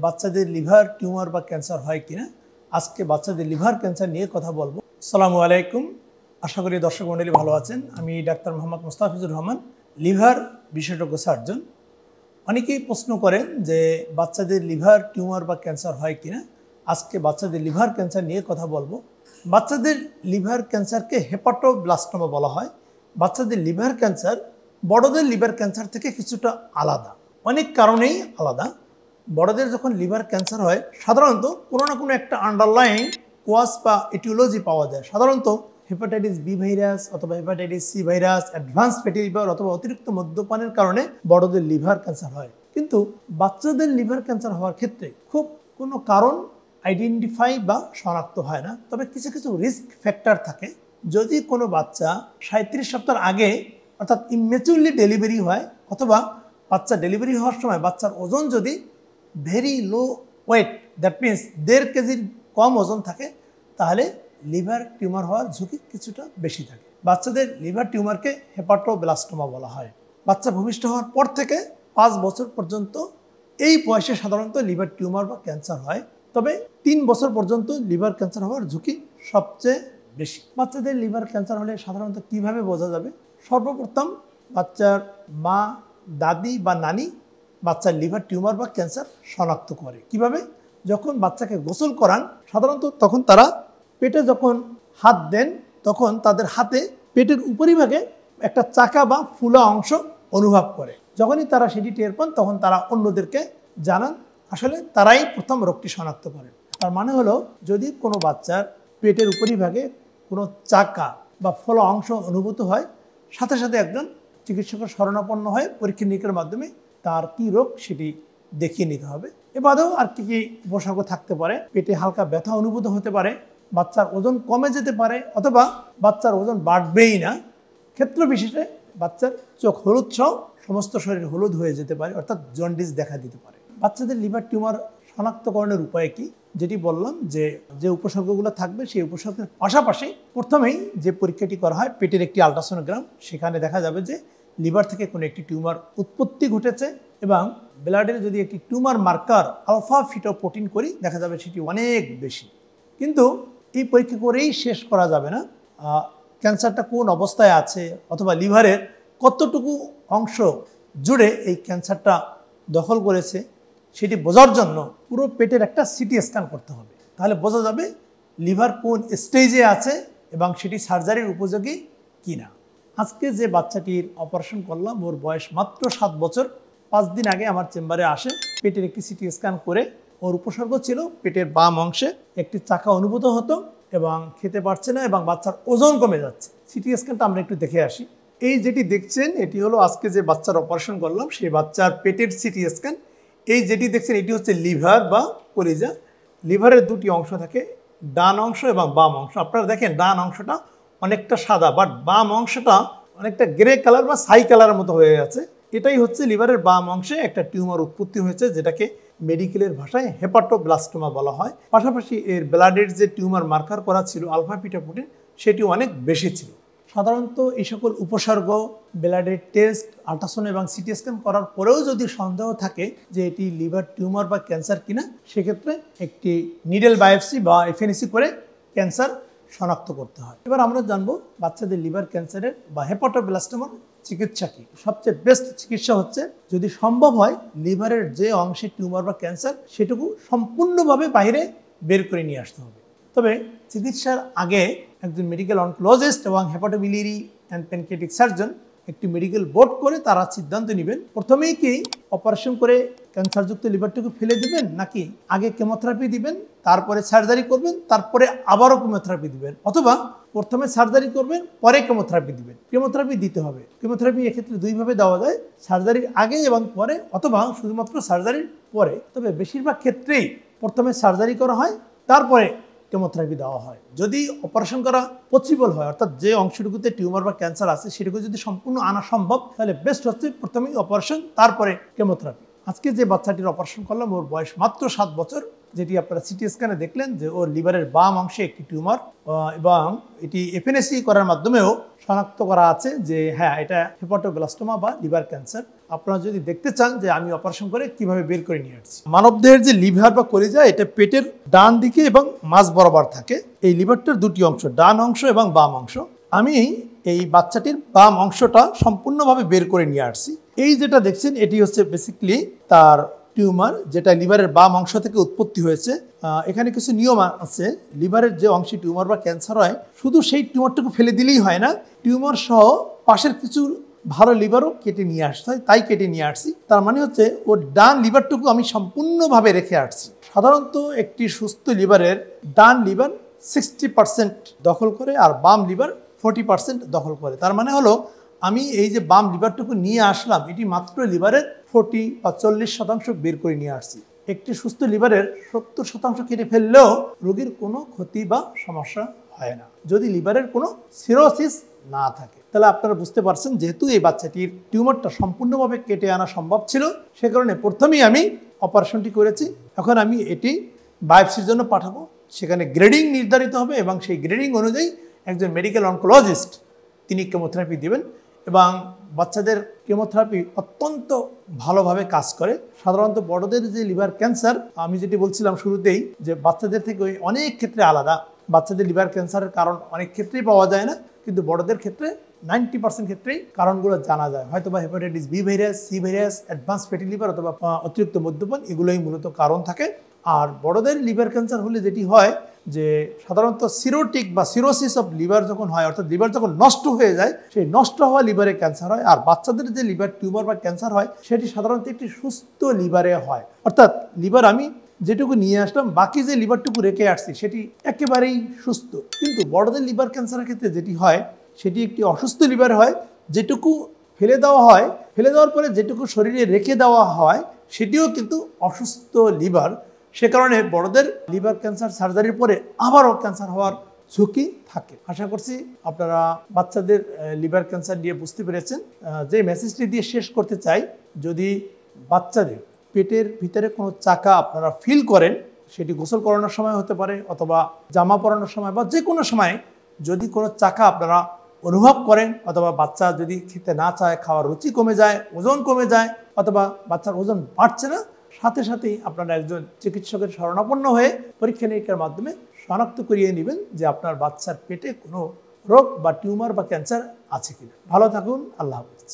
বাচ্চাদের liver tumour বা cancer হয় কিনা আজকে বাচ্চাদের লিভার ক্যান্সার নিয়ে কথা বলবো। আসসালামু আলাইকুম, আশা করি দর্শক মণ্ডলী ভালো আছেন। আমি ডাক্তার মোহাম্মদ মুস্তাফিজুর রহমান, লিভার বিশেষজ্ঞ সার্জন। অনেকেই প্রশ্ন করেন যে বাচ্চাদের লিভার টিউমার বা ক্যান্সার হয় কিনা আজকে বাচ্চাদের লিভার ক্যান্সার নিয়ে কথা বলবো। বাচ্চাদের লিভার ক্যান্সারকে হেপাটোব্লাস্টোমা বলা হয়। বাচ্চাদের লিভার ক্যান্সার বড়দের লিভার ক্যান্সার থেকে কিছুটা আলাদা, অনেক কারণেই আলাদা। বড়দের যখন লিভার ক্যান্সার হয় সাধারণত কোনো না কোনো একটা আন্ডারলাইন কোয়াস বা এটিওলজি পাওয়া যায়। সাধারণত হেপাটাইটিস বি ভাইরাস অথবা hepatitis C virus, advance fatty liver অথবা অতিরিক্ত মদ্যপানের কারণে বড়দের লিভার ক্যান্সার হয়। কিন্তু বাচ্চাদের লিভার ক্যান্সার হওয়ার ক্ষেত্রে খুব কোনো কারণ আইডেন্টিফাই বা শনাক্ত হয় না, তবে কিছু কিছু রিস্ক ফ্যাক্টর থাকে। যদি কোনো বাচ্চা 37 সপ্তাহের আগে অর্থাৎ ইম্যাচুরলি ডেলিভারি হয় অথবা বাচ্চা ডেলিভারি হওয়ার সময় বাচ্চার ওজন যদি very low wait, that means 1.5 কেজির কম ওজন থাকে, তাহলে লিভার টিউমার হওয়ার ঝুঁকি কিছুটা বেশি থাকে। বাচ্চাদের লিভার টিউমারকে হেপাটোব্লাস্টোমা বলা হয়। বাচ্চা ভূমিষ্ঠ হওয়ার পর থেকে 5 বছর পর্যন্ত এই বয়সে সাধারণত লিভার টিউমার বা ক্যান্সার হয়, তবে 3 বছর পর্যন্ত লিভার ক্যান্সার হওয়ার ঝুঁকি সবচেয়ে বেশি। বাচ্চাদের লিভার ক্যান্সার হলে সাধারণত কিভাবে বোঝা যাবে? সর্বপ্রথম বাচ্চার মা, দাদি বা নানি বাচ্চার লিভার টিউমার বা ক্যান্সার শনাক্ত করে। কিভাবে? যখন বাচ্চাকে গোসল করান সাধারণত তখন তারা পেটে যখন হাত দেন তখন তাদের হাতে পেটের উপরিভাগে একটা চাকা বা ফুলা অংশ অনুভব করে। যখনই তারা সেটি টের পান তখন তারা অন্যদেরকে জানান। আসলে তারাই প্রথম রোগটি শনাক্ত করেন। তার মানে হলো, যদি কোনো বাচ্চার পেটের উপরিভাগে কোনো চাকা বা ফোলা অংশ অনুভূত হয়, সাথে সাথে একজন চিকিৎসকের শরণাপন্ন হয়ে পরীক্ষা নিরীক্ষার মাধ্যমে তার কী রোগ সেটি দেখিয়ে নিতে হবে। এ বাদেও আর কী কী উপসর্গ থাকতে পারে? পেটে হালকা ব্যথা অনুভূত হতে পারে, বাচ্চার ওজন কমে যেতে পারে অথবা বাচ্চার ওজন বাড়বেই না। ক্ষেত্র বিশেষে বাচ্চার চোখ হলুদ সহ সমস্ত শরীর হলুদ হয়ে যেতে পারে, অর্থাৎ জন্ডিস দেখা দিতে পারে। বাচ্চাদের লিভার টিউমার শনাক্তকরণের উপায় কি? যেটি বললাম যে উপসর্গগুলো থাকবে সেই উপসর্গের পাশাপাশি প্রথমেই যে পরীক্ষাটি করা হয় পেটের একটি আল্ট্রাসোনোগ্রাম, সেখানে দেখা যাবে যে লিভার থেকে কোনো একটি টিউমার উৎপত্তি ঘটেছে এবং ব্লাডের যদি একটি টিউমার মার্কার আলফা ফিটোপ্রোটিন করি দেখা যাবে সেটি অনেক বেশি। কিন্তু এই পরীক্ষা করেই শেষ করা যাবে না। ক্যান্সারটা কোন অবস্থায় আছে অথবা লিভারের কতটুকু অংশ জুড়ে এই ক্যান্সারটা দখল করেছে সেটি বোঝার জন্য পুরো পেটের একটা সিটি স্ক্যান করতে হবে। তাহলে বোঝা যাবে লিভার কোন স্টেজে আছে এবং সেটি সার্জারির উপযোগী কিনা। আজকে যে বাচ্চাটির অপারেশন করলাম ওর বয়স মাত্র 7 বছর। 5 দিন আগে আমার চেম্বারে আসে। পেটের একটি সিটি স্ক্যান করে ওর উপসর্গ ছিল পেটের বাম অংশে একটি চাকা অনুভূত হতো এবং খেতে পারছে না এবং বাচ্চার ওজন কমে যাচ্ছে। সিটি স্ক্যানটা আমরা একটু দেখে আসি। এই যেটি দেখছেন এটি হলো আজকে যে বাচ্চার অপারেশন করলাম সেই বাচ্চার পেটের সিটি স্ক্যান। এই যেটি দেখছেন এটি হচ্ছে লিভার বা কলিজা। লিভারের দুটি অংশ থাকে, ডান অংশ এবং বাম অংশ। আপনারা দেখেন ডান অংশটা অনেকটা সাদা, বাট বাম অংশটা অনেকটা গ্রে কালার বা ছাই কালারের মতো হয়ে গেছে। এটাই হচ্ছে লিভারের বাম অংশে একটা টিউমার উৎপত্তি হয়েছে, যেটাকে মেডিকেলের ভাষায় হেপাটোব্লাস্টোমা বলা হয়। পাশাপাশি এর ব্লাডের যে টিউমার মার্কার করা ছিল আলফা ফিটোপ্রোটিন সেটিও অনেক বেশি ছিল। সাধারণত এই সকল উপসর্গ ব্লাডের টেস্ট, আল্ট্রাসাউন্ড এবং সিটি স্ক্যান করার পরেও যদি সন্দেহ থাকে যে এটি লিভার টিউমার বা ক্যান্সার কিনা, সেক্ষেত্রে একটি নিডেল বায়োপসি বা এফএনসি করে ক্যান্সার শনাক্ত করতে হয়। এবার আমরা জানবো বাচ্চাদের লিভার ক্যান্সারের বা হেপাটোব্লাস্টোমার চিকিৎসা কি। সবচেয়ে বেস্ট চিকিৎসা হচ্ছে যদি সম্ভব হয় লিভারের যে অংশে টিউমার বা ক্যান্সার সেটুকু সম্পূর্ণভাবে বাইরে বের করে নিয়ে আসতে হবে। তবে চিকিৎসার আগে একজন মেডিকেল অনকোলজিস্ট এবং হেপাটোবিলিয়ারি অ্যান্ড প্যানক্রিয়াটিক সার্জন একটি মেডিকেল বোর্ড করে তারা সিদ্ধান্ত নেবেন প্রথমেই কি অপারেশন করে ক্যান্সারযুক্ত লিভারটুকু ফেলে দিবেন, নাকি আগে কেমোথেরাপি দিবেন তারপরে সার্জারি করবেন তারপরে আবারও কেমোথেরাপি দিবেন, অথবা প্রথমে সার্জারি করবেন পরে কেমোথেরাপি দিবেন। কেমোথেরাপি দিতে হবে। কেমোথেরাপি এক্ষেত্রে দুইভাবে দেওয়া যায়, সার্জারির আগে এবং পরে অথবা শুধুমাত্র সার্জারির পরে। তবে বেশিরভাগ ক্ষেত্রেই প্রথমে সার্জারি করা হয় তারপরে কেমোথেরাপি দেওয়া হয়। যদি অপারেশন করা পসিবল হয়, অর্থাৎ যে অংশটুকুতে টিউমার বা ক্যান্সার আছে সেটুকু যদি সম্পূর্ণ আনা সম্ভব, তাহলে বেস্ট হচ্ছে প্রথমেই অপারেশন তারপরে কেমোথেরাপি। আজকে যে বাচ্চাটির অপারেশন করলাম ওর বয়স মাত্র 7 বছর। যেটি আপনারা সিটি স্ক্যানে দেখলেন যে ওর লিভারের বাম অংশে একটি টিউমার, এবং এটি এফএনএসি করার মাধ্যমেও শনাক্ত করা আছে যে হ্যাঁ এটা হেপাটোব্লাস্টোমা বা লিভার ক্যান্সার। আপনারা যদি দেখতে চান যে আমি অপারেশন করে কিভাবে বের করে নিয়ে আসছি। মানবদেহের যে লিভার বা কলিজা এটা পেটের ডান দিকে এবং মাঝ বরাবর থাকে। এই লিভারটার দুটি অংশ, ডান অংশ এবং বাম অংশ। আমি এই বাচ্চাটির বাম অংশটা সম্পূর্ণভাবে বের করে নিয়ে আসছি। এই যেটা দেখছেন এটি হচ্ছে বেসিক্যালি তার টিউমার, যেটা লিভারের বাম অংশ থেকে উৎপত্তি হয়েছে। এখানে কিছু নিয়ম আছে। লিভারের যে অংশে টিউমার বা ক্যান্সার হয় শুধু সেই টিউমারটুকু ফেলে দিলেই হয় না, টিউমার সহ পাশের কিছু ভালো লিভারও কেটে নিয়ে আসতে হয়। তাই কেটে নিয়ে আসছি। তার মানে হচ্ছে ওর ডান লিভারটুকু আমি সম্পূর্ণভাবে রেখে আসছি। সাধারণত একটি সুস্থ লিভারের ডান লিভার 60% দখল করে আর বাম লিভার 40% দখল করে। তার মানে হলো আমি এই যে বাম লিভারটুকু নিয়ে আসলাম এটি মাত্র লিভারের 40 বা 40% বের করে নিয়ে আসছি। একটি সুস্থ লিভারের 70% কেটে ফেললেও রোগীর কোনো ক্ষতি বা সমস্যা হয় না, যদি লিভারের কোনো সিরোসিস না থাকে। তাহলে আপনারা বুঝতে পারছেন যেহেতু এই বাচ্চাটির টিউমারটা সম্পূর্ণভাবে কেটে আনা সম্ভব ছিল, সে কারণে প্রথমেই আমি অপারেশনটি করেছি। এখন আমি এটি বায়োপসির জন্য পাঠাবো, সেখানে গ্রেডিং নির্ধারিত হবে এবং সেই গ্রেডিং অনুযায়ী একজন মেডিকেল অনকোলজিস্ট তিনি কেমোথেরাপি দেবেন। এবং বাচ্চাদের কেমোথেরাপি অত্যন্ত ভালোভাবে কাজ করে। সাধারণত বড়দের যে লিভার ক্যান্সার আমি যেটি বলছিলাম শুরুতেই, যে বাচ্চাদের থেকে অনেক ক্ষেত্রে আলাদা। বাচ্চাদের লিভার ক্যান্সারের কারণ অনেক ক্ষেত্রেই পাওয়া যায় না, কিন্তু বড়দের ক্ষেত্রে 90% ক্ষেত্রেই কারণগুলো জানা যায়। হয়তো বা hepatitis B virus, C virus, advance fatty liver অথবা অতিরিক্ত মদ্যপান, এগুলোই মূলত কারণ থাকে। আর বড়দের লিভার ক্যান্সার হলে যেটি হয় যে সাধারণত সিরোটিক বা সিরোসিস অফ লিভার যখন হয়, অর্থাৎ লিভার যখন নষ্ট হয়ে যায়, সেই নষ্ট হওয়া লিভারে ক্যান্সার হয়। আর বাচ্চাদের যে লিভার টিউমার বা ক্যান্সার হয় সেটি সাধারণত একটি সুস্থ লিভারে হয়। অর্থাৎ লিভার আমি যেটুকু নিয়ে আসলাম, বাকি যে লিভারটুকু রেখে আসছি সেটি একেবারেই সুস্থ। কিন্তু বড়দের লিভার ক্যান্সারের ক্ষেত্রে যেটি হয় সেটি একটি অসুস্থ লিভার হয়। যেটুকু ফেলে দেওয়া হয়, ফেলে দেওয়ার পরে যেটুকু শরীরে রেখে দেওয়া হয় সেটিও কিন্তু অসুস্থ লিভার। সে কারণে বড়দের লিভার ক্যান্সার সার্জারির পরে আবারও ক্যান্সার হওয়ার ঝুঁকি থাকে। আশা করছি আপনারা বাচ্চাদের লিভার ক্যান্সার নিয়ে বুঝতে পেরেছেন। যে মেসেজটি দিয়ে শেষ করতে চাই, যদি বাচ্চাদের পেটের ভিতরে কোনো চাকা আপনারা ফিল করেন, সেটি গোসল করানোর সময় হতে পারে অথবা জামা পরানোর সময় বা যে কোনো সময় যদি কোনো চাকা আপনারা অনুভব করেন, অথবা বাচ্চা যদি খেতে না চায়, খাওয়ার রুচি কমে যায়, ওজন কমে যায়, অথবা বাচ্চার ওজন বাড়ছে না, সাথে সাথেই আপনারা একজন চিকিৎসকের শরণাপন্ন হয়ে পরীক্ষা নিরীক্ষার মাধ্যমে শনাক্ত করিয়ে নেবেন যে আপনার বাচ্চার পেটে কোনো রোগ বা টিউমার বা ক্যান্সার আছে কিনা। ভালো থাকুন, আল্লাহ হাফেজ।